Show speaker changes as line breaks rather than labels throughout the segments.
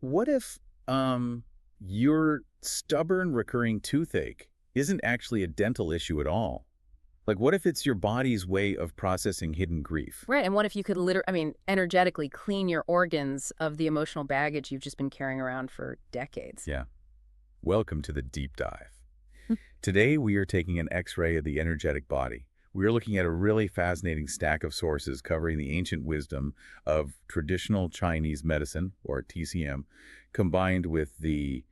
What if your stubborn recurring toothache isn't actually a dental issue at all? Like, what if it's your body's way of processing hidden grief?
Right, and what if you could energetically clean your organs of the emotional baggage you've just been carrying around for decades?
Yeah. Welcome to the deep dive. Today, we are taking an X-ray of the energetic body. We are looking at a really fascinating stack of sources covering the ancient wisdom of traditional Chinese medicine, or TCM, combined with the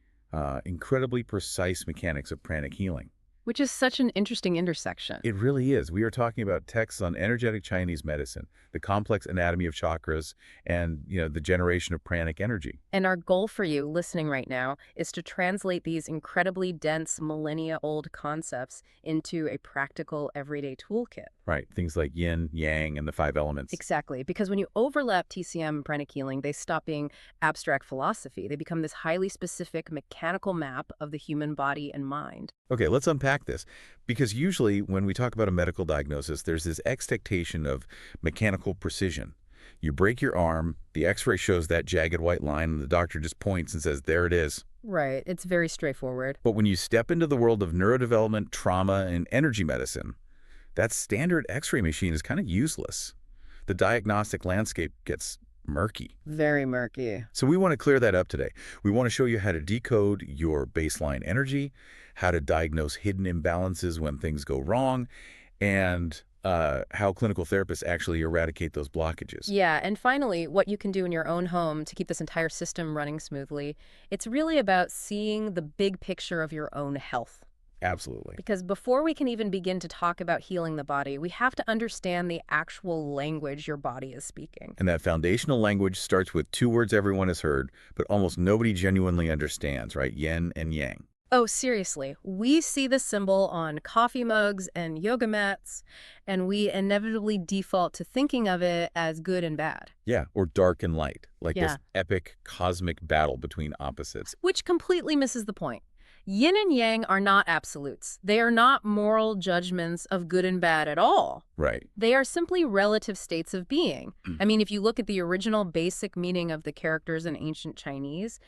incredibly precise mechanics of pranic healing.
Which is such an interesting intersection.
It really is. We are talking about texts on energetic Chinese medicine, the complex anatomy of chakras, and the generation of pranic energy.
And our goal for you listening right now is to translate these incredibly dense, millennia-old concepts into a practical, everyday toolkit.
Right. Things like yin, yang, and the five elements.
Exactly, because when you overlap TCM and pranic healing, they stop being abstract philosophy. They become this highly specific mechanical map of the human body and mind.
Okay, let's unpack this. Because usually when we talk about a medical diagnosis, there's this expectation of mechanical precision. You break your arm, the x-ray shows that jagged white line, and the doctor just points and says, there it is.
Right, it's very straightforward.
But when you step into the world of neurodevelopment, trauma, and energy medicine, that standard x-ray machine is kind of useless. The diagnostic landscape gets murky.
Very murky.
So we want to clear that up today. We want to show you how to decode your baseline energy, how to diagnose hidden imbalances when things go wrong, and how clinical therapists actually eradicate those blockages.
Yeah, and finally, what you can do in your own home to keep this entire system running smoothly. It's really about seeing the big picture of your own health.
Absolutely.
Because before we can even begin to talk about healing the body, we have to understand the actual language your body is speaking.
And that foundational language starts with two words everyone has heard, but almost nobody genuinely understands, right? Yin and yang.
Oh, seriously, we see the symbol on coffee mugs and yoga mats, and we inevitably default to thinking of it as good and bad.
Yeah, or dark and light, like
Yeah.
this epic cosmic battle between opposites.
Which completely misses the point. Yin and yang are not absolutes. They are not moral judgments of good and bad at all.
Right.
They are simply relative states of being. I mean, if you look at the original basic meaning of the characters in ancient Chinese,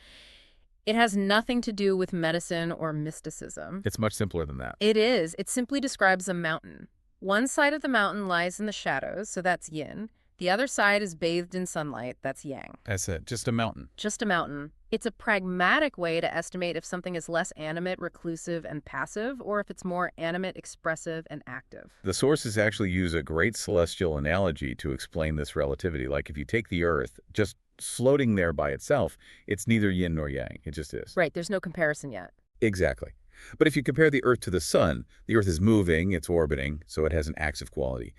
it has nothing to do with medicine or mysticism.
It's much simpler than that.
It is. It simply describes a mountain. One side of the mountain lies in the shadows, so that's yin. The other side is bathed in sunlight, that's yang.
That's it, just a mountain.
Just a mountain. It's a pragmatic way to estimate if something is less animate, reclusive, and passive, or if it's more animate, expressive, and active.
The sources actually use a great celestial analogy to explain this relativity. Like if you take the Earth, just floating there by itself, it's neither yin nor yang. It just is.
Right, there's no comparison yet.
Exactly. But if you compare the Earth to the Sun, the Earth is moving, it's orbiting, so it has an active quality.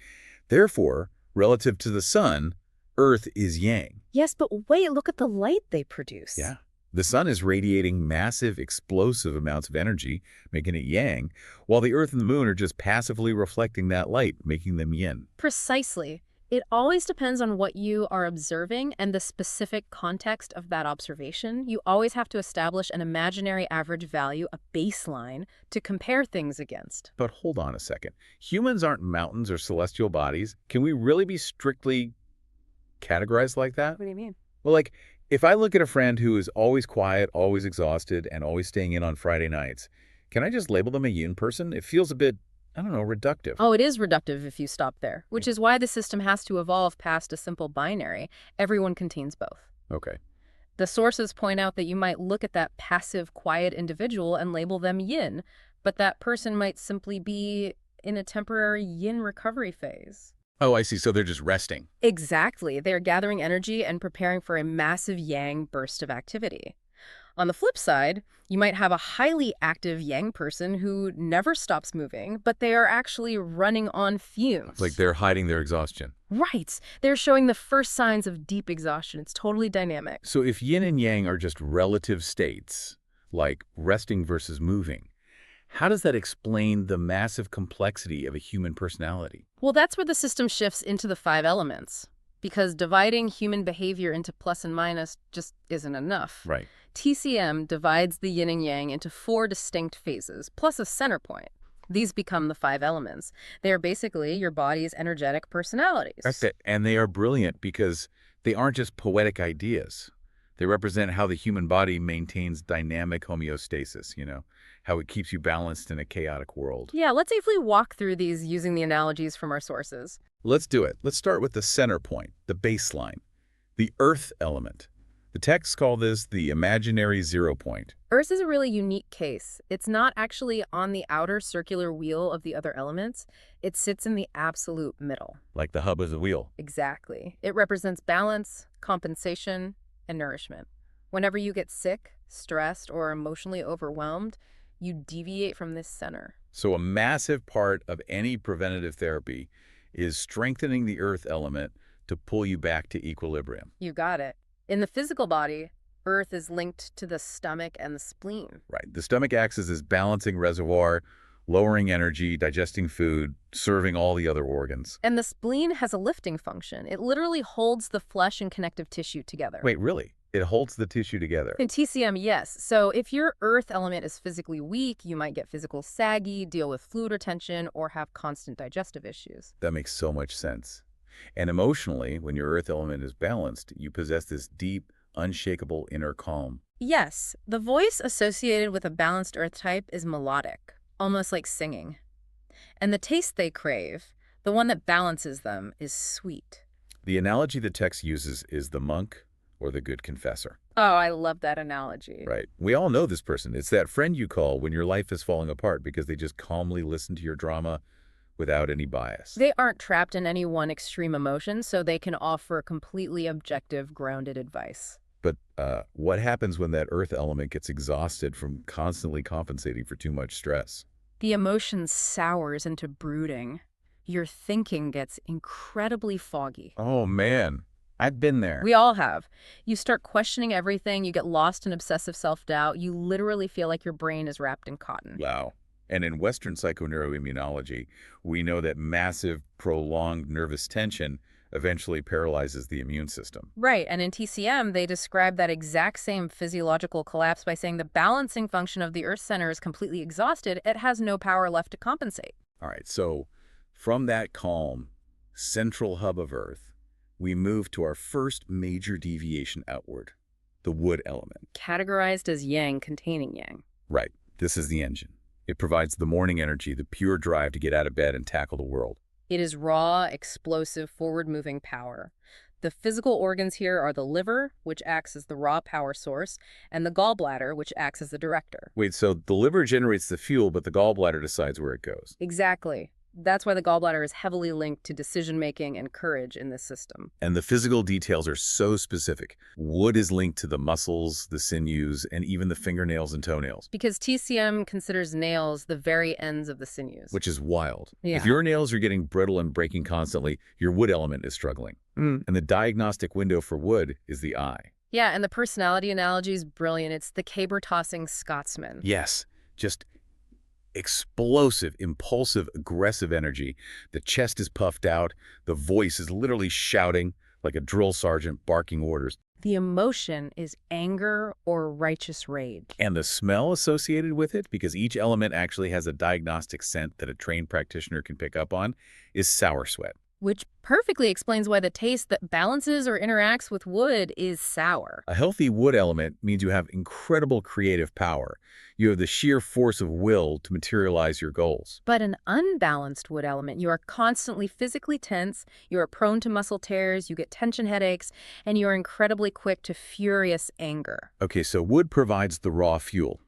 Therefore, relative to the Sun, Earth is yang.
Yes, but wait, look at the light they produce.
Yeah. The Sun is radiating massive, explosive amounts of energy, making it yang, while the Earth and the Moon are just passively reflecting that light, making them yin.
Precisely. It always depends on what you are observing and the specific context of that observation. You always have to establish an imaginary average value, a baseline, to compare things against.
But hold on a second. Humans aren't mountains or celestial bodies. Can we really be strictly categorized like that?
What do you mean?
Well, like, if I look at a friend who is always quiet, always exhausted, and always staying in on Friday nights, can I just label them a yin person? It feels a bit, I don't know, reductive.
Oh, it is reductive if you stop there, which is why the system has to evolve past a simple binary. Everyone contains both.
Okay.
The sources point out that you might look at that passive, quiet individual and label them yin, but that person might simply be in a temporary yin recovery phase.
Oh, I see. So they're just resting.
Exactly. They're gathering energy and preparing for a massive yang burst of activity. On the flip side, you might have a highly active yang person who never stops moving, but they are actually running on fumes.
Like they're hiding their exhaustion.
Right. They're showing the first signs of deep exhaustion. It's totally dynamic.
So if yin and yang are just relative states, like resting versus moving, how does that explain the massive complexity of a human personality?
Well, that's where the system shifts into the five elements, because dividing human behavior into plus and minus just isn't enough.
Right.
TCM divides the yin and yang into four distinct phases, plus a center point. These become the five elements. They are basically your body's energetic personalities.
That's it. And they are brilliant because they aren't just poetic ideas. They represent how the human body maintains dynamic homeostasis, how it keeps you balanced in a chaotic world.
Yeah, let's safely walk through these using the analogies from our sources.
Let's do it. Let's start with the center point, the baseline, the earth element. The texts call this the imaginary 0 point.
Earth is a really unique case. It's not actually on the outer circular wheel of the other elements. It sits in the absolute middle.
Like the hub of the wheel.
Exactly. It represents balance, compensation, and nourishment. Whenever you get sick, stressed, or emotionally overwhelmed, you deviate from this center.
So a massive part of any preventative therapy is strengthening the earth element to pull you back to equilibrium.
You got it. In the physical body, earth is linked to the stomach and the spleen.
Right. The stomach acts as this balancing reservoir, lowering energy, digesting food, serving all the other organs.
And the spleen has a lifting function. It literally holds the flesh and connective tissue together.
Wait, really? It holds the tissue together?
In TCM, yes. So if your earth element is physically weak, you might get physical saggy, deal with fluid retention, or have constant digestive issues.
That makes so much sense. And emotionally, when your earth element is balanced, you possess this deep, unshakable inner calm.
Yes, the voice associated with a balanced earth type is melodic, almost like singing. And the taste they crave, the one that balances them, is sweet.
The analogy the text uses is the monk or the good confessor.
Oh, I love that analogy.
Right. We all know this person. It's that friend you call when your life is falling apart because they just calmly listen to your drama without any bias.
They aren't trapped in any one extreme emotion, so they can offer completely objective, grounded advice.
But what happens when that earth element gets exhausted from constantly compensating for too much stress?
The emotion sours into brooding. Your thinking gets incredibly foggy.
Oh, man. I've been there.
We all have. You start questioning everything, you get lost in obsessive self-doubt, you literally feel like your brain is wrapped in cotton.
Wow. And in Western psychoneuroimmunology, we know that massive, prolonged nervous tension eventually paralyzes the immune system.
Right, and in TCM, they describe that exact same physiological collapse by saying the balancing function of the Earth center is completely exhausted. It has no power left to compensate.
All right, so from that calm, central hub of Earth, we move to our first major deviation outward, the wood element.
Categorized as yang containing yang.
Right, this is the engine. It provides the morning energy, the pure drive to get out of bed and tackle the world.
It is raw, explosive, forward-moving power. The physical organs here are the liver, which acts as the raw power source, and the gallbladder, which acts as the director.
Wait, so the liver generates the fuel, but the gallbladder decides where it goes.
Exactly. That's why the gallbladder is heavily linked to decision-making and courage in this system.
And the physical details are so specific. Wood is linked to the muscles, the sinews, and even the fingernails and toenails.
Because TCM considers nails the very ends of the sinews.
Which is wild.
Yeah.
If your nails are getting brittle and breaking constantly, your wood element is struggling. And the diagnostic window for wood is the eye.
Yeah, and the personality analogy is brilliant. It's the caber-tossing Scotsman.
Yes, just explosive, impulsive, aggressive energy. The chest is puffed out. The voice is literally shouting like a drill sergeant barking orders.
The emotion is anger or righteous rage.
And the smell associated with it, because each element actually has a diagnostic scent that a trained practitioner can pick up on, is sour sweat.
Which perfectly explains why the taste that balances or interacts with wood is sour.
A healthy wood element means you have incredible creative power. You have the sheer force of will to materialize your goals.
But an unbalanced wood element, you are constantly physically tense, you are prone to muscle tears, you get tension headaches, and you are incredibly quick to furious anger.
Okay, so wood provides the raw fuel.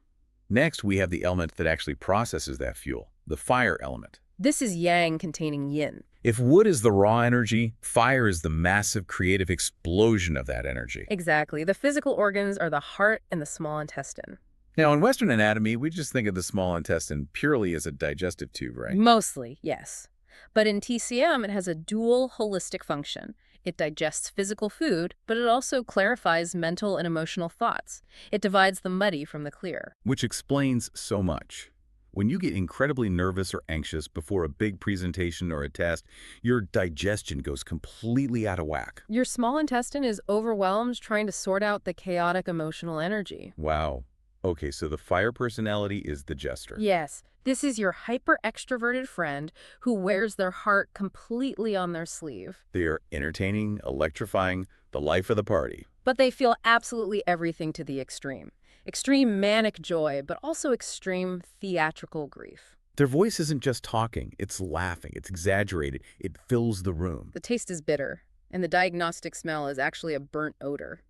Next, we have the element that actually processes that fuel, the fire element.
This is yang containing yin.
If wood is the raw energy, fire is the massive creative explosion of that energy.
Exactly. The physical organs are the heart and the small intestine.
Now, in Western anatomy, we just think of the small intestine purely as a digestive tube, right?
Mostly, yes. But in TCM, it has a dual holistic function. It digests physical food, but it also clarifies mental and emotional thoughts. It divides the muddy from the clear.
Which explains so much. When you get incredibly nervous or anxious before a big presentation or a test, your digestion goes completely out of whack.
Your small intestine is overwhelmed trying to sort out the chaotic emotional energy.
Wow. Okay, so the fire personality is the jester.
Yes, this is your hyper-extroverted friend who wears their heart completely on their sleeve.
They are entertaining, electrifying, the life of the party.
But they feel absolutely everything to the extreme. Extreme manic joy, but also extreme theatrical grief.
Their voice isn't just talking, it's laughing, it's exaggerated, it fills the room.
The taste is bitter, and the diagnostic smell is actually a burnt odor.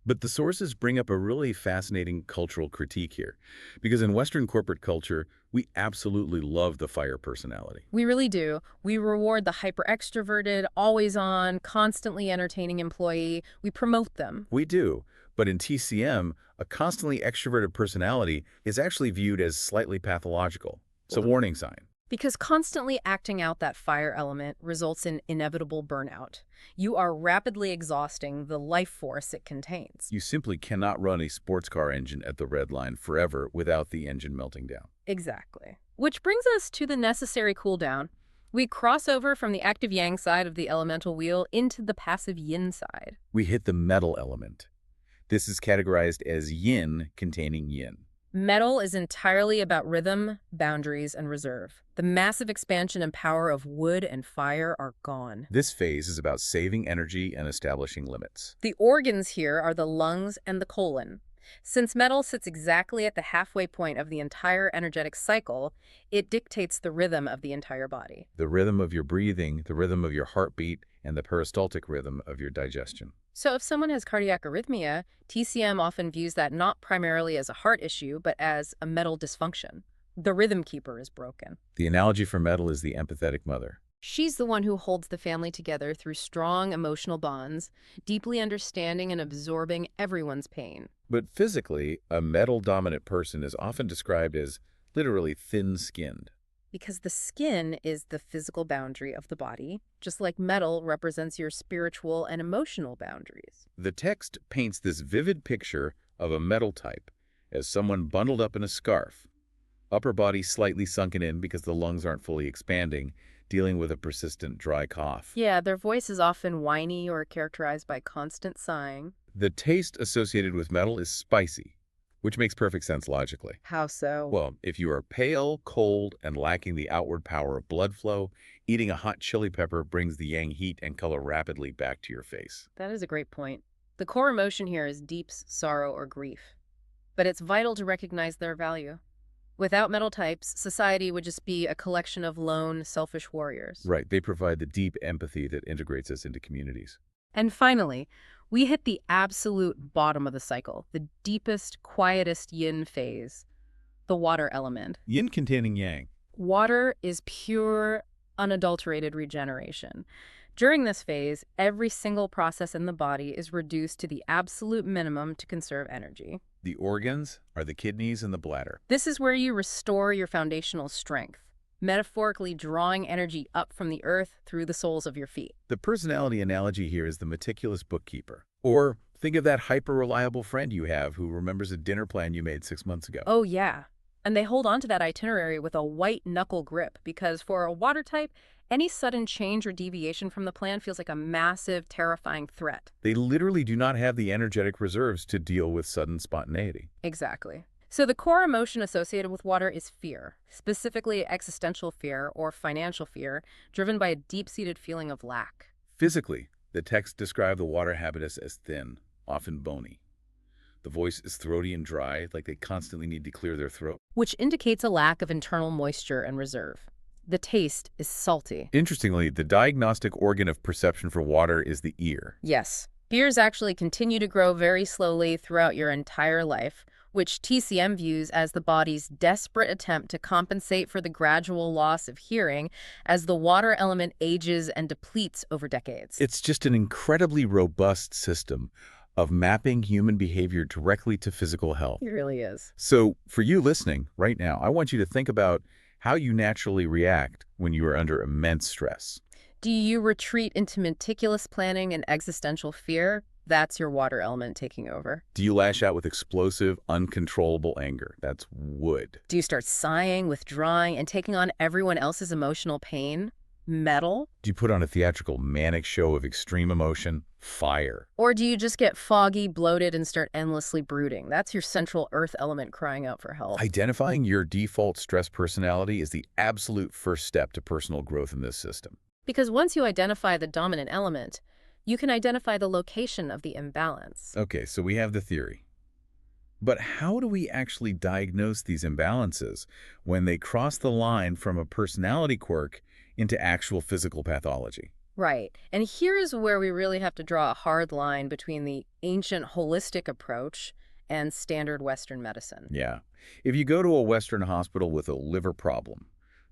But the sources bring up a really fascinating cultural critique here, because in Western corporate culture, we absolutely love the fire personality.
We really do. We reward the hyper-extroverted, always-on, constantly entertaining employee. We promote them.
We do, but in TCM, a constantly extroverted personality is actually viewed as slightly pathological. It's a warning sign.
Because constantly acting out that fire element results in inevitable burnout. You are rapidly exhausting the life force it contains.
You simply cannot run a sports car engine at the red line forever without the engine melting down.
Exactly. Which brings us to the necessary cool down. We cross over from the active yang side of the elemental wheel into the passive yin side.
We hit the metal element. This is categorized as yin containing yin.
Metal is entirely about rhythm, boundaries, and reserve. The massive expansion and power of wood and fire are gone.
This phase is about saving energy and establishing limits.
The organs here are the lungs and the colon. Since metal sits exactly at the halfway point of the entire energetic cycle, it dictates the rhythm of the entire body.
The rhythm of your breathing, the rhythm of your heartbeat, and the peristaltic rhythm of your digestion.
So if someone has cardiac arrhythmia, TCM often views that not primarily as a heart issue, but as a metal dysfunction. The rhythm keeper is broken.
The analogy for metal is the empathetic mother.
She's the one who holds the family together through strong emotional bonds, deeply understanding and absorbing everyone's pain.
But physically, a metal-dominant person is often described as literally thin-skinned.
Because the skin is the physical boundary of the body, just like metal represents your spiritual and emotional boundaries.
The text paints this vivid picture of a metal type as someone bundled up in a scarf, upper body slightly sunken in because the lungs aren't fully expanding, dealing with a persistent dry cough.
Yeah, their voice is often whiny or characterized by constant sighing.
The taste associated with metal is spicy, which makes perfect sense logically.
How so?
Well, if you are pale, cold, and lacking the outward power of blood flow, eating a hot chili pepper brings the yang heat and color rapidly back to your face.
That is a great point. The core emotion here is deep sorrow or grief, but it's vital to recognize their value. Without metal types, society would just be a collection of lone, selfish warriors.
Right, they provide the deep empathy that integrates us into communities.
And finally, we hit the absolute bottom of the cycle, the deepest, quietest yin phase, the water element.
Yin containing yang.
Water is pure, unadulterated regeneration. During this phase, every single process in the body is reduced to the absolute minimum to conserve energy.
The organs are the kidneys and the bladder.
This is where you restore your foundational strength, metaphorically drawing energy up from the earth through the soles of your feet.
The personality analogy here is the meticulous bookkeeper. Or think of that hyper-reliable friend you have who remembers a dinner plan you made 6 months ago.
Oh, yeah. And they hold on to that itinerary with a white-knuckle grip because for a water type, any sudden change or deviation from the plan feels like a massive, terrifying threat.
They literally do not have the energetic reserves to deal with sudden spontaneity.
Exactly. So the core emotion associated with water is fear, specifically existential fear or financial fear, driven by a deep-seated feeling of lack.
Physically, the text describes the water habitus as thin, often bony. The voice is throaty and dry, like they constantly need to clear their throat.
Which indicates a lack of internal moisture and reserve. The taste is salty.
Interestingly, the diagnostic organ of perception for water is the ear.
Yes. Ears actually continue to grow very slowly throughout your entire life, which TCM views as the body's desperate attempt to compensate for the gradual loss of hearing as the water element ages and depletes over decades.
It's just an incredibly robust system of mapping human behavior directly to physical health.
It really is.
So for you listening right now, I want you to think about how you naturally react when you are under immense stress.
Do you retreat into meticulous planning and existential fear? That's your water element taking over.
Do you lash out with explosive, uncontrollable anger? That's wood.
Do you start sighing, withdrawing, and taking on everyone else's emotional pain? Metal?
Do you put on a theatrical, manic show of extreme emotion? Fire.
Or do you just get foggy, bloated, and start endlessly brooding? That's your central earth element crying out for help.
Identifying your default stress personality is the absolute first step to personal growth in this system.
Because once you identify the dominant element, You can identify the location of the imbalance.
Okay, so we have the theory. But how do we actually diagnose these imbalances when they cross the line from a personality quirk into actual physical pathology?
Right. And here's where we really have to draw a hard line between the ancient holistic approach and standard Western medicine.
Yeah. If you go to a Western hospital with a liver problem,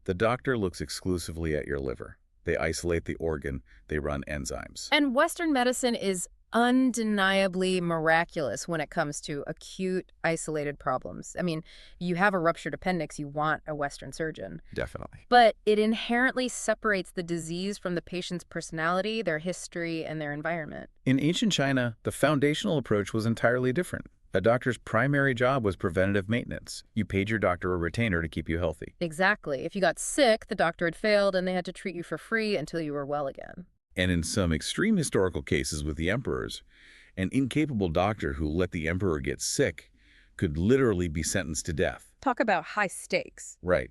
the doctor looks exclusively at your liver. They isolate the organ, they run enzymes.
And Western medicine is undeniably miraculous when it comes to acute, isolated problems. I mean, you have a ruptured appendix, you want a Western surgeon.
Definitely.
But it inherently separates the disease from the patient's personality, their history, and their environment.
In ancient China, the foundational approach was entirely different. A doctor's primary job was preventative maintenance. You paid your doctor a retainer to keep you healthy.
Exactly. If you got sick, the doctor had failed, and they had to treat you for free until you were well again.
And in some extreme historical cases with the emperors, an incapable doctor who let the emperor get sick could literally be sentenced to death.
Talk about high stakes.
Right.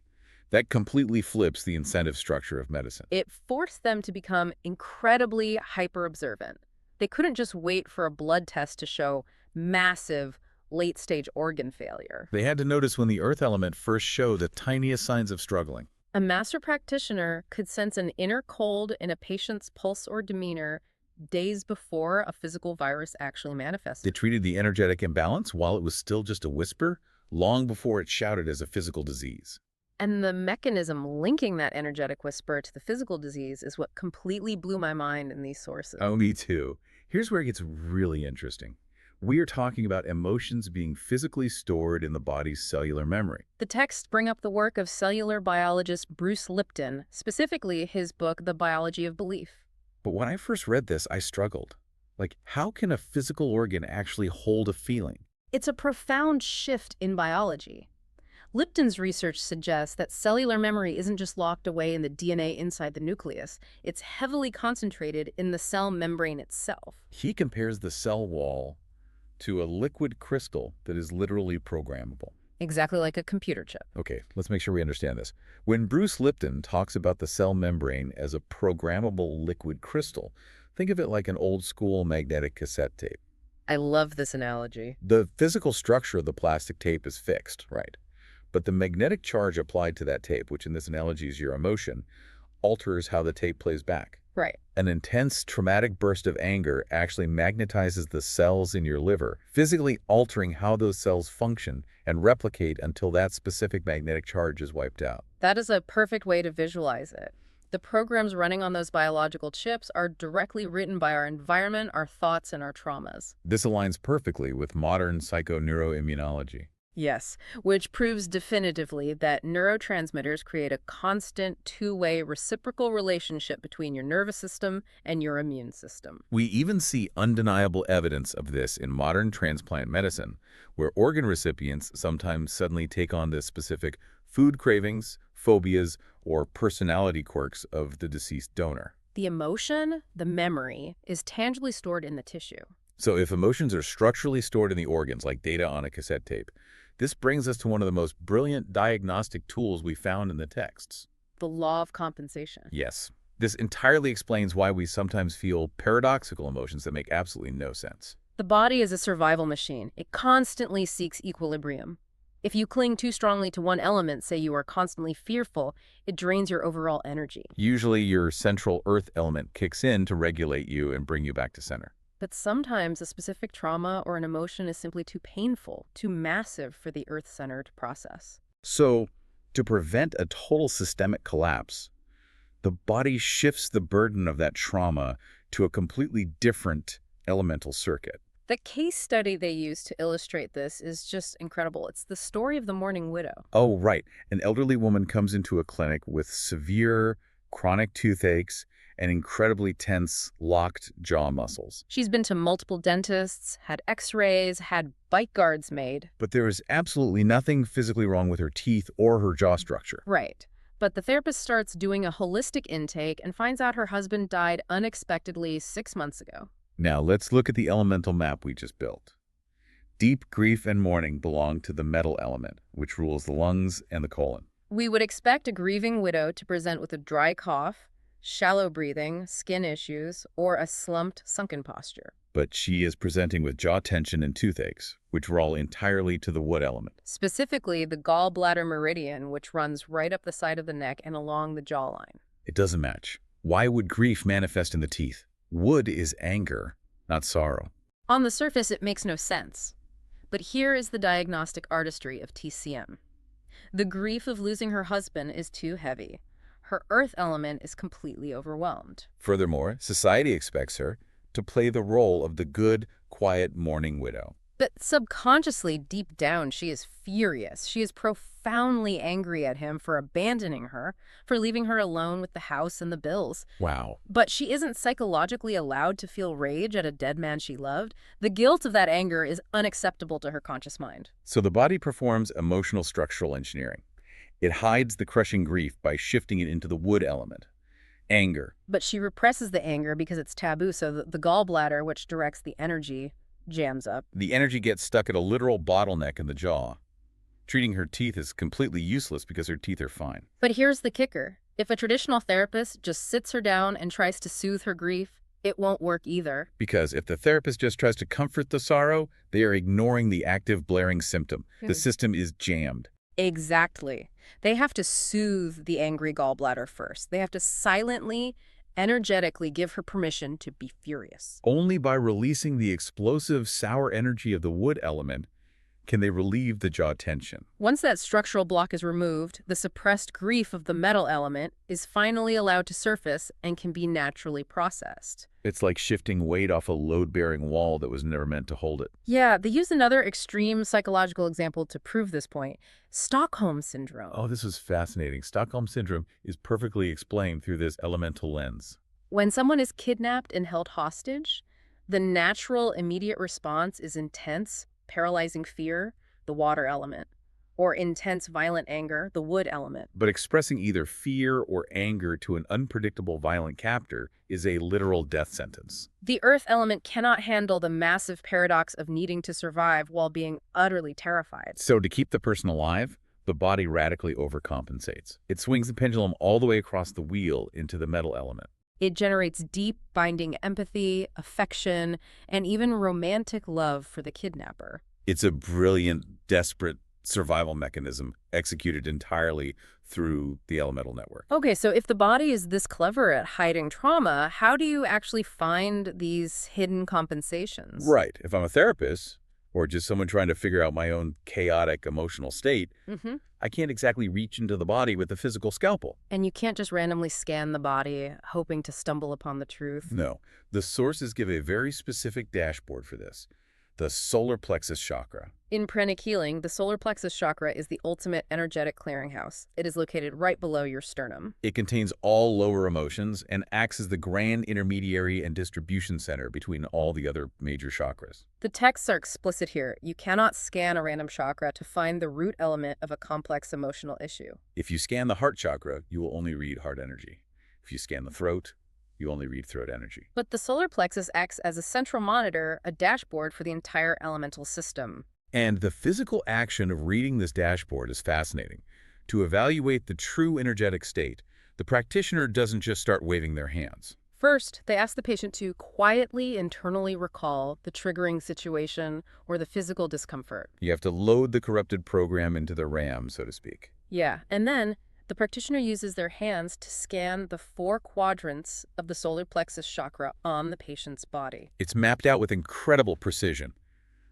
That completely flips the incentive structure of medicine.
It forced them to become incredibly hyper-observant. They couldn't just wait for a blood test to show massive late-stage organ failure.
They had to notice when the earth element first showed the tiniest signs of struggling.
A master practitioner could sense an inner cold in a patient's pulse or demeanor days before a physical virus actually
They
manifested.
treated the energetic imbalance while it was still just a whisper, long before it shouted as a physical disease.
And the mechanism linking that energetic whisper to the physical disease is what completely blew my mind in these sources.
Oh, me too. Here's where it gets really interesting. We are talking about emotions being physically stored in the body's cellular memory.
The texts bring up the work of cellular biologist Bruce Lipton, specifically his book, The Biology of Belief.
But when I first read this, I struggled. Like, how can a physical organ actually hold a feeling?
It's a profound shift in biology. Lipton's research suggests that cellular memory isn't just locked away in the DNA inside the nucleus. It's heavily concentrated in the cell membrane itself.
He compares the cell wall to a liquid crystal that is literally programmable.
Exactly like a computer chip.
Okay, let's make sure we understand this. When Bruce Lipton talks about the cell membrane as a programmable liquid crystal, think of it like an old-school magnetic cassette tape.
I love this analogy.
The physical structure of the plastic tape is fixed, right? But the magnetic charge applied to that tape, which in this analogy is your emotion, alters how the tape plays back.
Right.
An intense, traumatic burst of anger actually magnetizes the cells in your liver, physically altering how those cells function and replicate until that specific magnetic charge is wiped out.
That is a perfect way to visualize it. The programs running on those biological chips are directly written by our environment, our thoughts, and our traumas.
This aligns perfectly with modern psychoneuroimmunology.
Yes, which proves definitively that neurotransmitters create a constant two-way reciprocal relationship between your nervous system and your immune system.
We even see undeniable evidence of this in modern transplant medicine, where organ recipients sometimes suddenly take on the specific food cravings, phobias, or personality quirks of the deceased donor.
The emotion, the memory, is tangibly stored in the tissue.
So if emotions are structurally stored in the organs like data on a cassette tape, this brings us to one of the most brilliant diagnostic tools we found in the texts.
The law of compensation.
Yes, this entirely explains why we sometimes feel paradoxical emotions that make absolutely no sense.
The body is a survival machine. It constantly seeks equilibrium. If you cling too strongly to one element, say you are constantly fearful, it drains your overall energy.
Usually your central earth element kicks in to regulate you and bring you back to center.
But sometimes a specific trauma or an emotion is simply too painful, too massive for the earth-centered process.
So, to prevent a total systemic collapse, the body shifts the burden of that trauma to a completely different elemental circuit.
The case study they use to illustrate this is just incredible. It's the story of the mourning widow.
Oh, right. An elderly woman comes into a clinic with severe chronic toothaches and incredibly tense, locked jaw muscles.
She's been to multiple dentists, had x-rays, had bite guards made.
But there is absolutely nothing physically wrong with her teeth or her jaw structure.
Right. But the therapist starts doing a holistic intake and finds out her husband died unexpectedly 6 months ago.
Now, let's look at the elemental map we just built. Deep grief and mourning belong to the metal element, which rules the lungs and the colon.
We would expect a grieving widow to present with a dry cough, shallow breathing, skin issues, or a slumped, sunken posture.
But she is presenting with jaw tension and toothaches, which were all entirely to the wood element.
Specifically, the gallbladder meridian, which runs right up the side of the neck and along the jawline.
It doesn't match. Why would grief manifest in the teeth? Wood is anger, not sorrow.
On the surface, it makes no sense. But here is the diagnostic artistry of TCM. The grief of losing her husband is too heavy. Her earth element is completely overwhelmed.
Furthermore, society expects her to play the role of the good, quiet mourning widow.
But subconsciously, deep down, she is furious. She is profoundly angry at him for abandoning her, for leaving her alone with the house and the bills.
Wow.
But she isn't psychologically allowed to feel rage at a dead man she loved. The guilt of that anger is unacceptable to her conscious mind.
So the body performs emotional structural engineering. It hides the crushing grief by shifting it into the wood element. Anger.
But she represses the anger because it's taboo, so the gallbladder, which directs the energy, jams up.
The energy gets stuck at a literal bottleneck in the jaw. Treating her teeth is completely useless because her teeth are fine.
But here's the kicker. If a traditional therapist just sits her down and tries to soothe her grief, it won't work either.
Because if the therapist just tries to comfort the sorrow, they are ignoring the active blaring symptom. The system is jammed.
Exactly. They have to soothe the angry gallbladder first. They have to silently, energetically give her permission to be furious.
Only by releasing the explosive, sour energy of the wood element can they relieve the jaw tension.
Once that structural block is removed, the suppressed grief of the metal element is finally allowed to surface and can be naturally processed.
It's like shifting weight off a load-bearing wall that was never meant to hold it.
Yeah, they use another extreme psychological example to prove this point. Stockholm Syndrome.
Oh, this was fascinating. Stockholm Syndrome is perfectly explained through this elemental lens.
When someone is kidnapped and held hostage, the natural immediate response is intense, paralyzing fear, the water element, or intense violent anger, the wood element.
But expressing either fear or anger to an unpredictable violent captor is a literal death sentence.
The earth element cannot handle the massive paradox of needing to survive while being utterly terrified.
So to keep the person alive, the body radically overcompensates. It swings the pendulum all the way across the wheel into the metal element.
It generates deep, binding empathy, affection, and even romantic love for the kidnapper.
It's a brilliant, desperate survival mechanism executed entirely through the elemental network.
Okay, so if the body is this clever at hiding trauma, how do you actually find these hidden compensations?
Right. If I'm a therapist, or just someone trying to figure out my own chaotic emotional state, I can't exactly reach into the body with a physical scalpel.
And you can't just randomly scan the body, hoping to stumble upon the truth.
No. The sources give a very specific dashboard for this. The solar plexus chakra.
In pranic healing, the solar plexus chakra is the ultimate energetic clearinghouse. It is located right below your sternum.
It contains all lower emotions and acts as the grand intermediary and distribution center between all the other major chakras.
The texts are explicit here. You cannot scan a random chakra to find the root element of a complex emotional issue.
If you scan the heart chakra, you will only read heart energy. If you scan the throat, you only read throat energy.
But the solar plexus acts as a central monitor, a dashboard for the entire elemental system.
And the physical action of reading this dashboard is fascinating. To evaluate the true energetic state, the practitioner doesn't just start waving their hands.
First, they ask the patient to quietly internally recall the triggering situation or the physical discomfort.
You have to load the corrupted program into the RAM, so to speak.
Yeah, and then the practitioner uses their hands to scan the 4 quadrants of the solar plexus chakra on the patient's body.
It's mapped out with incredible precision.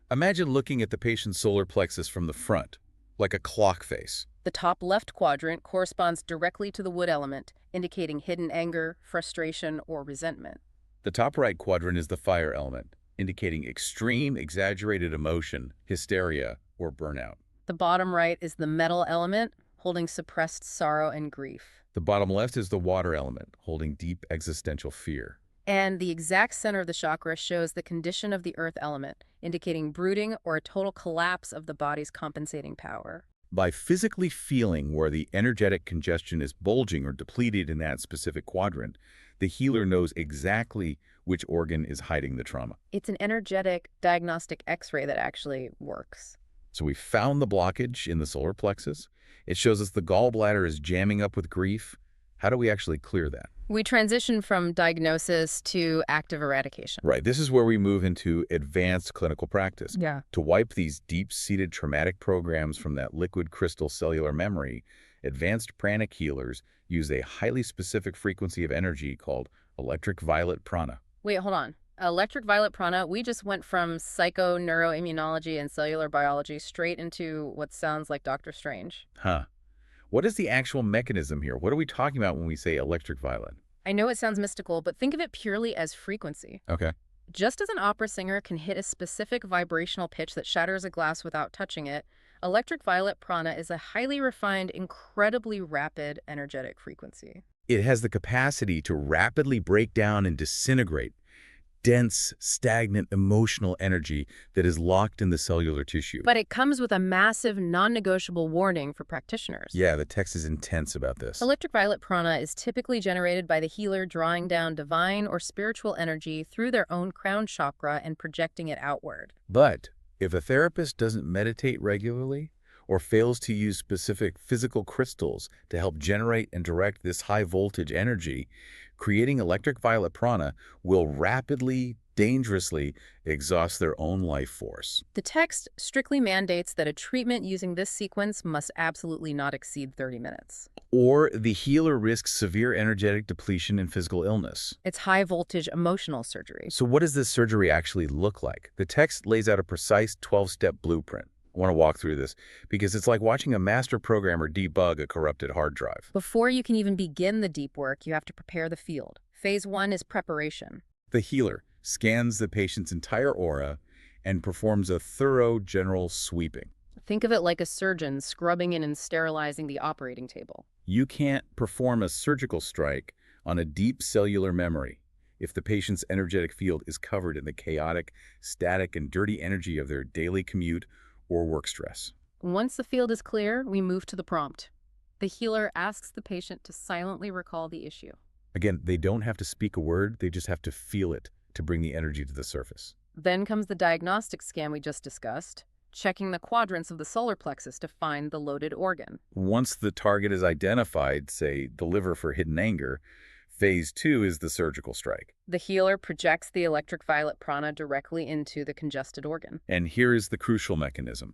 Imagine looking at the patient's solar plexus from the front, like a clock face.
The top left quadrant corresponds directly to the wood element, indicating hidden anger, frustration, or resentment.
The top right quadrant is the fire element, indicating extreme, exaggerated emotion, hysteria, or burnout.
The bottom right is the metal element, holding suppressed sorrow and grief.
The bottom left is the water element, holding deep existential fear.
And the exact center of the chakra shows the condition of the earth element, indicating brooding or a total collapse of the body's compensating power.
By physically feeling where the energetic congestion is bulging or depleted in that specific quadrant, the healer knows exactly which organ is hiding the trauma.
It's an energetic diagnostic X-ray that actually works.
So we found the blockage in the solar plexus. It shows us the gallbladder is jamming up with grief. How do we actually clear that?
We transition from diagnosis to active eradication.
Right. This is where we move into advanced clinical practice.
Yeah.
To wipe these deep-seated traumatic programs from that liquid crystal cellular memory, advanced pranic healers use a highly specific frequency of energy called electric violet prana.
Wait, hold on. Electric violet prana, we just went from psychoneuroimmunology and cellular biology straight into what sounds like Doctor Strange.
Huh. What is the actual mechanism here? What are we talking about when we say electric violet?
I know it sounds mystical, but think of it purely as frequency.
Okay.
Just as an opera singer can hit a specific vibrational pitch that shatters a glass without touching it, electric violet prana is a highly refined, incredibly rapid energetic frequency.
It has the capacity to rapidly break down and disintegrate dense, stagnant, emotional energy that is locked in the cellular tissue.
But it comes with a massive, non-negotiable warning for practitioners.
Yeah, the text is intense about this.
Electric violet prana is typically generated by the healer drawing down divine or spiritual energy through their own crown chakra and projecting it outward.
But if a therapist doesn't meditate regularly or fails to use specific physical crystals to help generate and direct this high-voltage energy, creating electric violet prana will rapidly, dangerously exhaust their own life force.
The text strictly mandates that a treatment using this sequence must absolutely not exceed 30 minutes.
Or the healer risks severe energetic depletion and physical illness.
It's high-voltage emotional surgery.
So what does this surgery actually look like? The text lays out a precise 12-step blueprint. I want to walk through this because it's like watching a master programmer debug a corrupted hard drive.
Before you can even begin the deep work, you have to prepare the field. Phase 1 is preparation.
The healer scans the patient's entire aura and performs a thorough general sweeping.
Think of it like a surgeon scrubbing in and sterilizing the operating table.
You can't perform a surgical strike on a deep cellular memory if the patient's energetic field is covered in the chaotic, static, and dirty energy of their daily commute or work stress.
Once the field is clear, we move to the prompt. The healer asks the patient to silently recall the issue.
Again, they don't have to speak a word, they just have to feel it to bring the energy to the surface.
Then comes the diagnostic scan we just discussed, checking the quadrants of the solar plexus to find the loaded organ.
Once the target is identified, say the liver for hidden anger, phase 2 is the surgical strike.
The healer projects the electric violet prana directly into the congested organ.
And here is the crucial mechanism.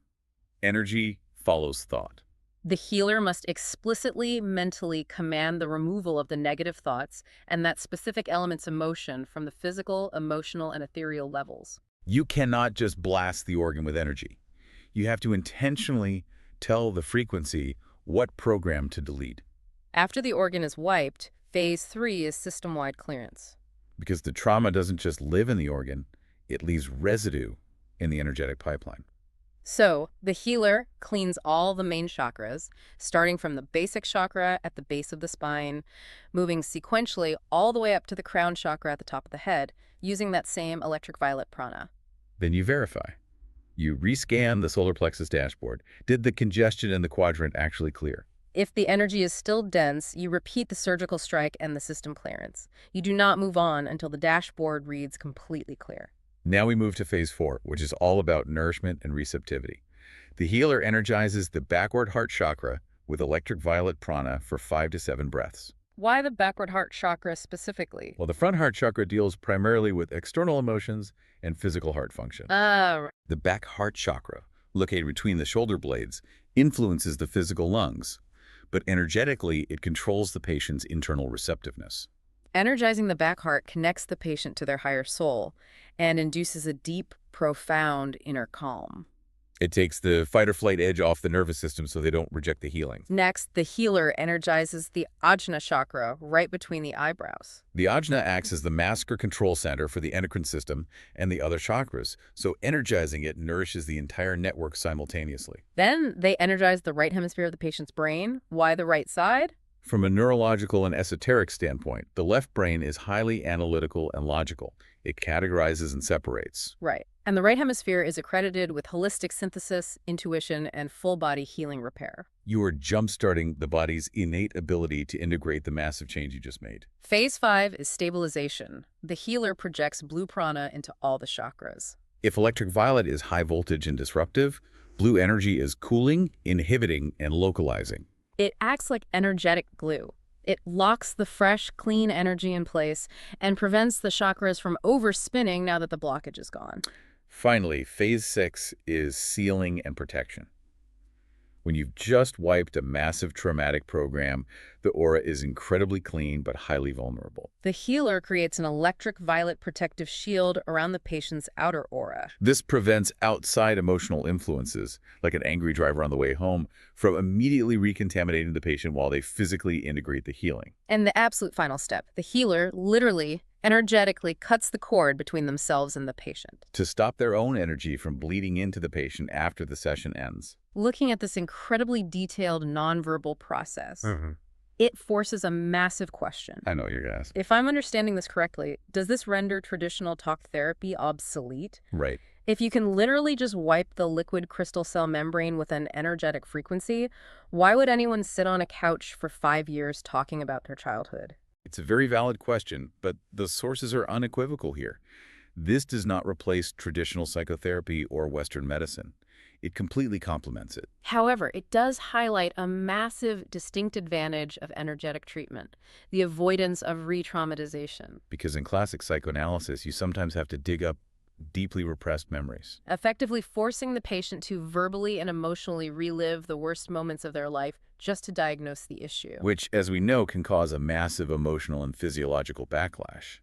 Energy follows thought.
The healer must explicitly, mentally command the removal of the negative thoughts and that specific element's emotion from the physical, emotional, and ethereal levels.
You cannot just blast the organ with energy. You have to intentionally tell the frequency what program to delete.
After the organ is wiped, phase 3 is system-wide clearance.
Because the trauma doesn't just live in the organ, it leaves residue in the energetic pipeline.
So, the healer cleans all the main chakras, starting from the basic chakra at the base of the spine, moving sequentially all the way up to the crown chakra at the top of the head, using that same electric violet prana.
Then you verify. You rescan the solar plexus dashboard. Did the congestion in the quadrant actually clear?
If the energy is still dense, you repeat the surgical strike and the system clearance. You do not move on until the dashboard reads completely clear.
Now we move to phase 4, which is all about nourishment and receptivity. The healer energizes the backward heart chakra with electric violet prana for 5 to 7 breaths.
Why the backward heart chakra specifically?
Well, the front heart chakra deals primarily with external emotions and physical heart function. The back heart chakra, located between the shoulder blades, influences the physical lungs, but energetically it controls the patient's internal receptiveness.
Energizing the back heart connects the patient to their higher soul and induces a deep, profound inner calm.
It takes the fight-or-flight edge off the nervous system so they don't reject the healing.
Next, the healer energizes the Ajna chakra right between the eyebrows.
The Ajna acts as the master control center for the endocrine system and the other chakras, so energizing it nourishes the entire network simultaneously.
Then they energize the right hemisphere of the patient's brain. Why the right side?
From a neurological and esoteric standpoint, the left brain is highly analytical and logical. It categorizes and separates.
Right. And the right hemisphere is accredited with holistic synthesis, intuition, and full-body healing repair.
You are jump-starting the body's innate ability to integrate the massive change you just made.
Phase 5 is stabilization. The healer projects blue prana into all the chakras.
If electric violet is high voltage and disruptive, blue energy is cooling, inhibiting, and localizing.
It acts like energetic glue. It locks the fresh, clean energy in place and prevents the chakras from overspinning now that the blockage is gone.
Finally, phase 6 is sealing and protection. When you've just wiped a massive traumatic program, the aura is incredibly clean but highly vulnerable.
The healer creates an electric violet protective shield around the patient's outer aura.
This prevents outside emotional influences, like an angry driver on the way home, from immediately recontaminating the patient while they physically integrate the healing.
And the absolute final step, the healer literally, energetically cuts the cord between themselves and the patient,
To stop their own energy from bleeding into the patient after the session ends.
looking at this incredibly detailed nonverbal process. It forces a massive question.
I know what you're going to ask.
If I'm understanding this correctly, does this render traditional talk therapy obsolete?
Right.
If you can literally just wipe the liquid crystal cell membrane with an energetic frequency, why would anyone sit on a couch for 5 years talking about their childhood?
It's a very valid question, but the sources are unequivocal here. This does not replace traditional psychotherapy or Western medicine. It completely complements it.
However, it does highlight a massive, distinct advantage of energetic treatment, the avoidance of re-traumatization,
Because in classic psychoanalysis, you sometimes have to dig up deeply repressed memories.
effectively forcing the patient to verbally and emotionally relive the worst moments of their life just to diagnose the issue.
Which, as we know, can cause a massive emotional and physiological backlash.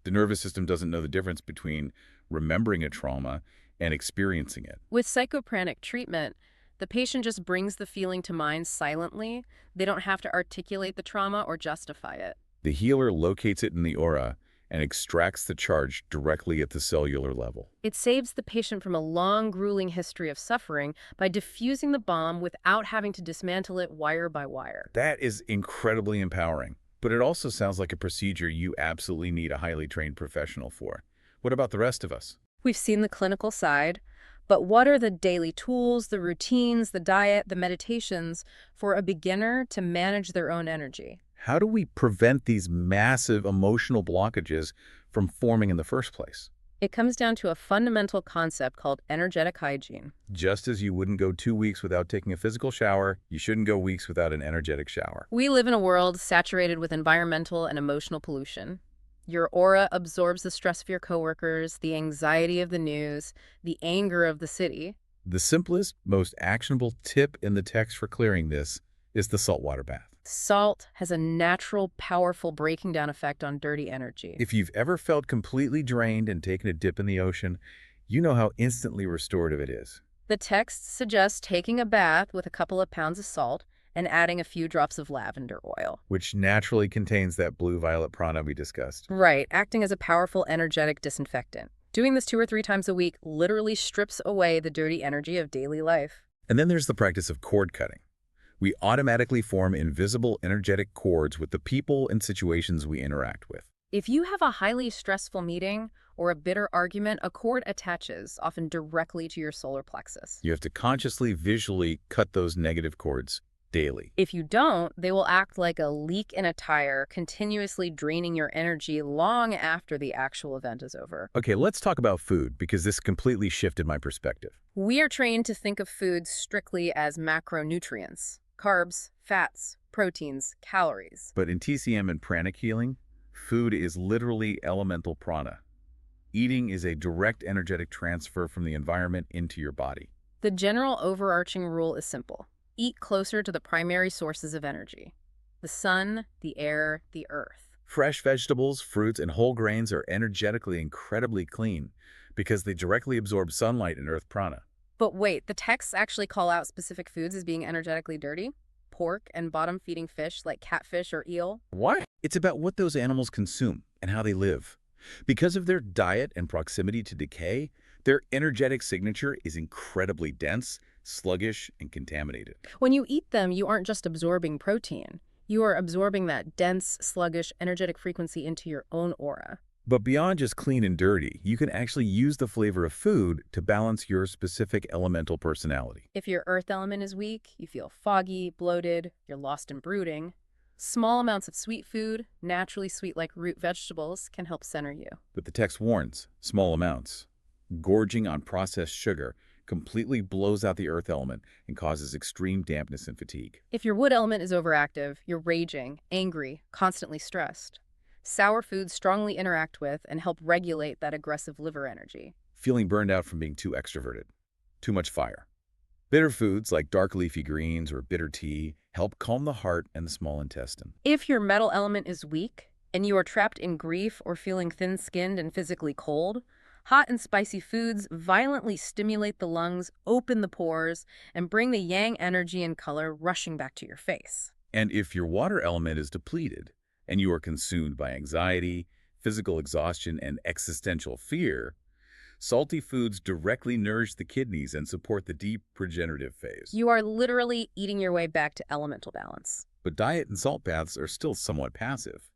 The nervous system doesn't know the difference between remembering a trauma and experiencing it.
With psychopranic treatment, the patient just brings the feeling to mind silently. They don't have to articulate the trauma or justify it.
The healer locates it in the aura and extracts the charge directly at the cellular level.
It saves the patient from a long, grueling history of suffering by diffusing the bomb without having to dismantle it wire by wire.
That is incredibly empowering, but it also sounds like a procedure you absolutely need a highly trained professional for. What about the rest of us?
We've seen the clinical side, but what are the daily tools, the routines, the diet, the meditations for a beginner to manage their own energy?
How do we prevent these massive emotional blockages from forming in the first place?
It comes down to a fundamental concept called energetic hygiene.
Just as you wouldn't go 2 weeks without taking a physical shower, you shouldn't go weeks without an energetic shower.
We live in a world saturated with environmental and emotional pollution. Your aura absorbs the stress of your coworkers, the anxiety of the news, the anger of the city.
The simplest, most actionable tip in the text for clearing this is the saltwater bath.
Salt has a natural, powerful breaking down effect on dirty energy.
If you've ever felt completely drained and taken a dip in the ocean, you know how instantly restorative it is.
The text suggests taking a bath with a couple of pounds of salt and adding a few drops of lavender oil.
Which naturally contains that blue-violet prana we discussed.
Right, acting as a powerful, energetic disinfectant. Doing this 2 or 3 times a week literally strips away the dirty energy of daily life.
And then there's the practice of cord cutting. We automatically form invisible energetic cords with the people and situations we interact with.
If you have a highly stressful meeting or a bitter argument, a cord attaches, often directly to your solar plexus.
You have to consciously, visually cut those negative cords daily.
If you don't, they will act like a leak in a tire, continuously draining your energy long after the actual event is over.
Okay, let's talk about food, because this completely shifted my perspective.
We are trained to think of foods strictly as macronutrients: carbs, fats, proteins, calories.
But in TCM and pranic healing, food is literally elemental prana. Eating is a direct energetic transfer from the environment into your body.
The general overarching rule is simple. Eat closer to the primary sources of energy: the sun, the air, the earth.
Fresh vegetables, fruits, and whole grains are energetically incredibly clean because they directly absorb sunlight and earth prana.
But wait, the texts actually call out specific foods as being energetically dirty? Pork and bottom-feeding fish like catfish or eel?
Why? It's about what those animals consume and how they live. Because of their diet and proximity to decay, their energetic signature is incredibly dense, sluggish, and contaminated.
When you eat them, you aren't just absorbing protein. You are absorbing that dense, sluggish, energetic frequency into your own aura.
But beyond just clean and dirty, you can actually use the flavor of food to balance your specific elemental personality.
If your earth element is weak, you feel foggy, bloated, you're lost in brooding. Small amounts of sweet food, naturally sweet like root vegetables, can help center you.
But the text warns, small amounts. Gorging on processed sugar, completely blows out the earth element and causes extreme dampness and fatigue.
If your wood element is overactive, you're raging, angry, constantly stressed. Sour foods strongly interact with and help regulate that aggressive liver energy.
Feeling burned out from being too extroverted. Too much fire. Bitter foods like dark leafy greens or bitter tea help calm the heart and the small intestine.
If your metal element is weak and you are trapped in grief or feeling thin-skinned and physically cold, hot and spicy foods violently stimulate the lungs, open the pores, and bring the yang energy and color rushing back to your face.
And if your water element is depleted and you are consumed by anxiety, physical exhaustion, and existential fear, salty foods directly nourish the kidneys and support the deep regenerative phase.
You are literally eating your way back to elemental balance.
But diet and salt baths are still somewhat passive.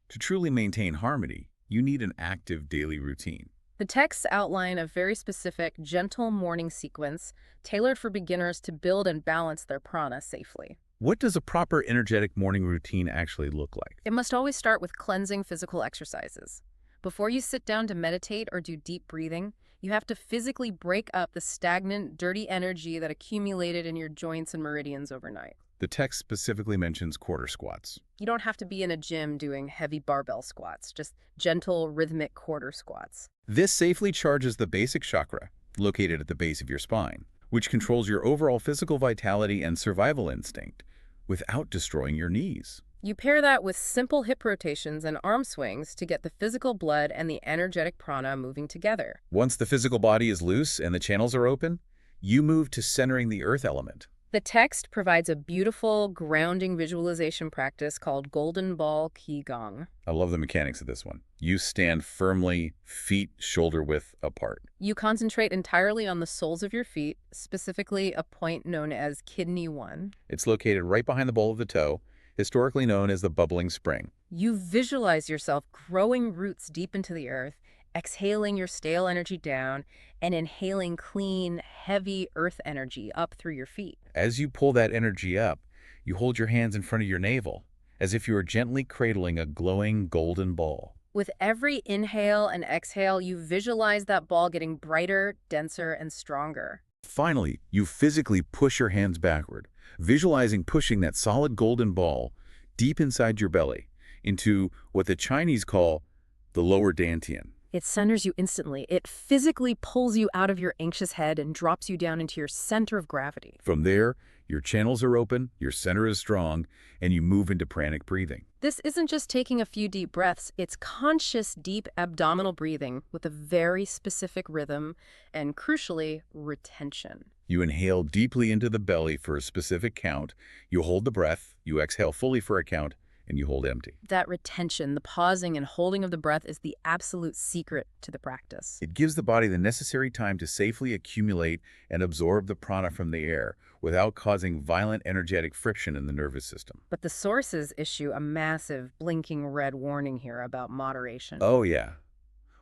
To truly maintain harmony, you need an active daily routine.
The texts outline a very specific, gentle morning sequence tailored for beginners to build and balance their prana safely.
What does a proper energetic morning routine actually look like?
It must always start with cleansing physical exercises. Before you sit down to meditate or do deep breathing, you have to physically break up the stagnant, dirty energy that accumulated in your joints and meridians overnight.
The text specifically mentions quarter squats.
You don't have to be in a gym doing heavy barbell squats, just gentle, rhythmic quarter squats.
This safely charges the basic chakra, located at the base of your spine, which controls your overall physical vitality and survival instinct, without destroying your knees.
You pair that with simple hip rotations and arm swings to get the physical blood and the energetic prana moving together.
Once the physical body is loose and the channels are open, you move to centering the earth element.
The text provides a beautiful, grounding visualization practice called Golden Ball Qigong.
I love the mechanics of this one. You stand firmly, feet shoulder-width apart.
You concentrate entirely on the soles of your feet, specifically a point known as Kidney 1.
It's located right behind the ball of the toe, historically known as the bubbling spring.
You visualize yourself growing roots deep into the earth, exhaling your stale energy down, and inhaling clean, heavy earth energy up through your feet.
As you pull that energy up, you hold your hands in front of your navel, as if you are gently cradling a glowing golden ball.
With every inhale and exhale, you visualize that ball getting brighter, denser, and stronger.
Finally, you physically push your hands backward, visualizing pushing that solid golden ball deep inside your belly into what the Chinese call the lower dantian.
It centers you instantly. It physically pulls you out of your anxious head and drops you down into your center of gravity.
From there, your channels are open, your center is strong, and you move into pranic breathing.
This isn't just taking a few deep breaths, it's conscious, deep abdominal breathing with a very specific rhythm and, crucially, retention.
You inhale deeply into the belly for a specific count, you hold the breath, you exhale fully for a count, and you hold empty.
That retention, the pausing and holding of the breath, is the absolute secret to the practice.
It gives the body the necessary time to safely accumulate and absorb the prana from the air without causing violent energetic friction in the nervous system.
But the sources issue a massive blinking red warning here about moderation.
Oh yeah.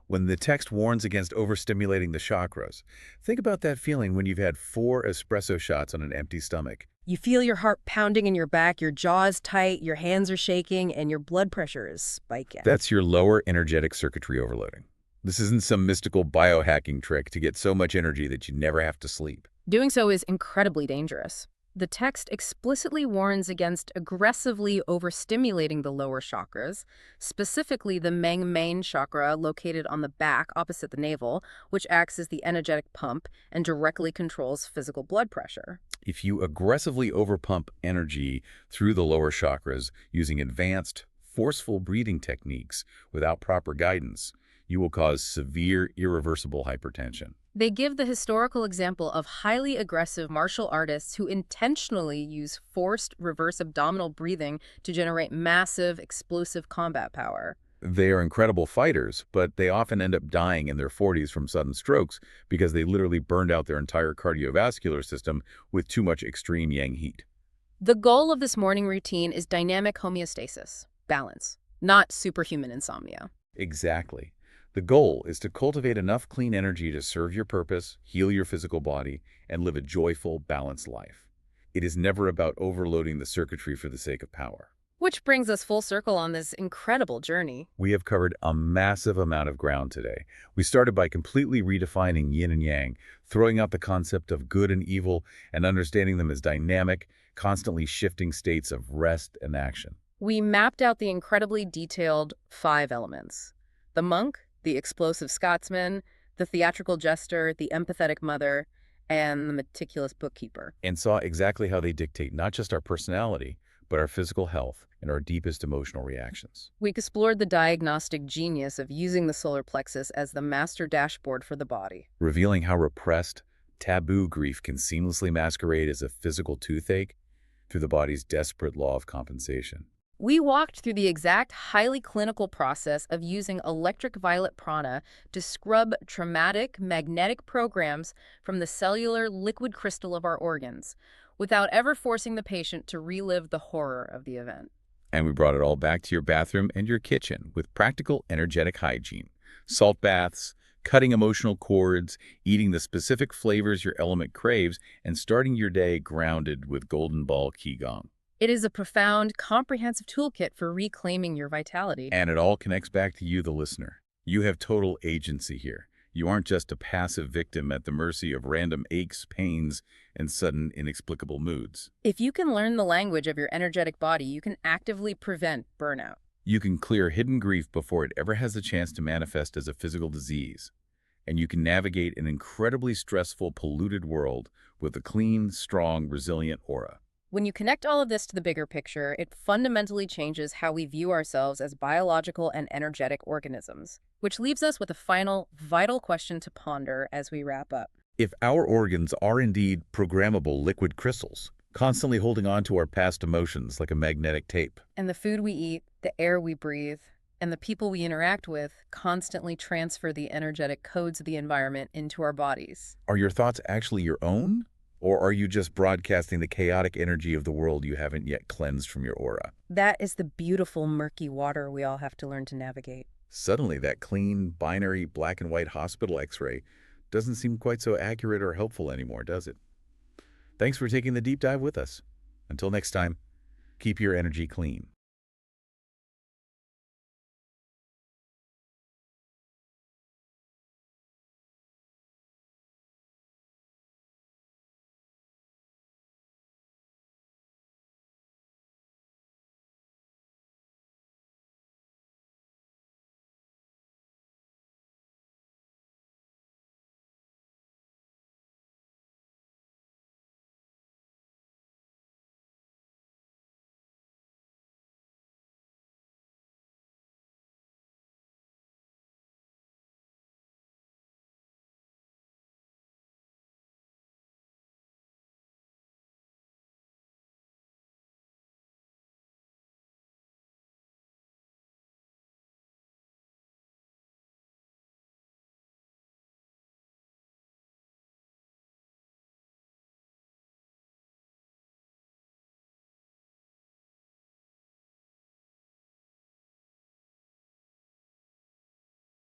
When the text warns against overstimulating the chakras, think about that feeling when you've had 4 espresso shots on an empty stomach.
You feel your heart pounding in your back, your jaw is tight, your hands are shaking, and your blood pressure is spiking.
That's your lower energetic circuitry overloading. This isn't some mystical biohacking trick to get so much energy that you never have to sleep.
Doing so is incredibly dangerous. The text explicitly warns against aggressively overstimulating the lower chakras, specifically the Meng main chakra located on the back opposite the navel, which acts as the energetic pump and directly controls physical blood pressure.
If you aggressively overpump energy through the lower chakras using advanced, forceful breathing techniques without proper guidance, you will cause severe, irreversible hypertension.
They give the historical example of highly aggressive martial artists who intentionally use forced reverse abdominal breathing to generate massive, explosive combat power.
They are incredible fighters, but they often end up dying in their 40s from sudden strokes because they literally burned out their entire cardiovascular system with too much extreme yang heat.
The goal of this morning routine is dynamic homeostasis, balance, not superhuman insomnia.
Exactly. The goal is to cultivate enough clean energy to serve your purpose, heal your physical body, and live a joyful, balanced life. It is never about overloading the circuitry for the sake of power.
Which brings us full circle on this incredible journey.
We have covered a massive amount of ground today. We started by completely redefining yin and yang, throwing out the concept of good and evil and understanding them as dynamic, constantly shifting states of rest and action.
We mapped out the incredibly detailed 5 elements: the monk, the explosive Scotsman, the theatrical jester, the empathetic mother, and the meticulous bookkeeper.
And saw exactly how they dictate not just our personality, but our physical health and our deepest emotional reactions.
We explored the diagnostic genius of using the solar plexus as the master dashboard for the body.
Revealing how repressed, taboo grief can seamlessly masquerade as a physical toothache through the body's desperate law of compensation.
We walked through the exact highly clinical process of using electric violet prana to scrub traumatic magnetic programs from the cellular liquid crystal of our organs, without ever forcing the patient to relive the horror of the event.
And we brought it all back to your bathroom and your kitchen with practical, energetic hygiene. Salt baths, cutting emotional cords, eating the specific flavors your element craves, and starting your day grounded with Golden Ball Qigong.
It is a profound, comprehensive toolkit for reclaiming your vitality.
And it all connects back to you, the listener. You have total agency here. You aren't just a passive victim at the mercy of random aches, pains, and sudden inexplicable moods.
If you can learn the language of your energetic body, you can actively prevent burnout.
You can clear hidden grief before it ever has a chance to manifest as a physical disease. And you can navigate an incredibly stressful, polluted world with a clean, strong, resilient aura.
When you connect all of this to the bigger picture, it fundamentally changes how we view ourselves as biological and energetic organisms, which leaves us with a final, vital question to ponder as we wrap up.
If our organs are indeed programmable liquid crystals, constantly holding on to our past emotions like a magnetic tape,
And the food we eat, the air we breathe, and the people we interact with constantly transfer the energetic codes of the environment into our bodies.
are your thoughts actually your own? Or are you just broadcasting the chaotic energy of the world you haven't yet cleansed from your aura?
That is the beautiful, murky water we all have to learn to navigate.
Suddenly, that clean, binary, black and white hospital x-ray doesn't seem quite so accurate or helpful anymore, does it? Thanks for taking the deep dive with us. Until next time, keep your energy clean.